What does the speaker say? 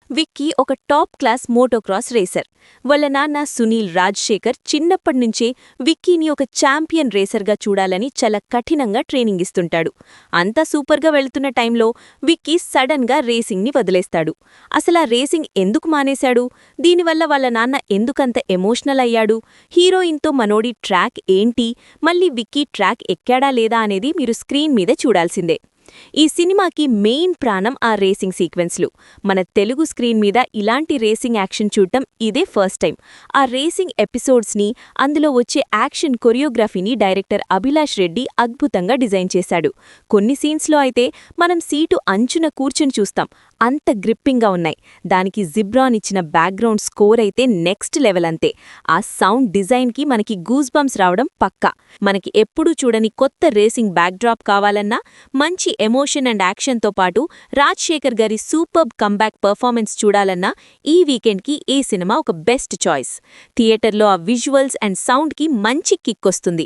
విక్కీ ఒక top class motocross racer. వాళ్ళ నాన్న సునీల్ రాజశేఖర్ చిన్నప్పటినుంచే విక్కీని ఒక ఛాంపియన్ రేసర్గా చూడాలని చాలా కఠినంగా ట్రైనింగ్ ఇస్తుంటాడు. అంతా సూపర్గా వెళ్తున్న టైంలో విక్కీ సడన్గా రేసింగ్ని వదిలేస్తాడు. అసలా రేసింగ్ ఎందుకు మానేశాడు? దీనివల్ల వాళ్ళ నాన్న ఎందుకంత ఎమోషనల్ అయ్యాడు? హీరోయిన్తో మనోడి ట్రాక్ ఏంటి? మళ్ళీ విక్కీ ట్రాక్ ఎక్కాడా లేదా అనేది మీరు స్క్రీన్ మీద చూడాల్సిందే. ఈ సినిమాకి మెయిన్ ప్రాణం ఆ రేసింగ్ సీక్వెన్స్లు. మన తెలుగు స్క్రీన్ మీద ఇలాంటి రేసింగ్ యాక్షన్ చూడటం ఇదే ఫస్ట్ టైం. ఆ రేసింగ్ ఎపిసోడ్స్ని, అందులో వచ్చే యాక్షన్ కొరియోగ్రఫీని డైరెక్టర్ అభిలాష్ రెడ్డి అద్భుతంగా డిజైన్ చేశాడు. కొన్ని సీన్స్లో అయితే మనం సీటు అంచున కూర్చుని చూస్తాం, అంత గ్రిప్పింగ్గా ఉన్నాయి. దానికి జిబ్రాన్ ఇచ్చిన బ్యాక్గ్రౌండ్ స్కోర్ అయితే నెక్స్ట్ లెవెల్ అంతే. ఆ సౌండ్ డిజైన్కి మనకి గూస్ బంప్స్ రావడం పక్కా. మనకి ఎప్పుడూ చూడని కొత్త రేసింగ్ బ్యాక్డ్రాప్ కావాలన్నా, మంచి ఎమోషన్ అండ్ యాక్షన్తో పాటు రాజశేఖర్ గారి సూపర్బ్ కంబ్యాక్ పర్ఫార్మెన్స్ చూడాలన్నా ఈ వీకెండ్కి ఈ సినిమా ఒక బెస్ట్ చాయిస్. థియేటర్లో ఆ విజువల్స్ అండ్ సౌండ్కి మంచి కిక్ వస్తుంది.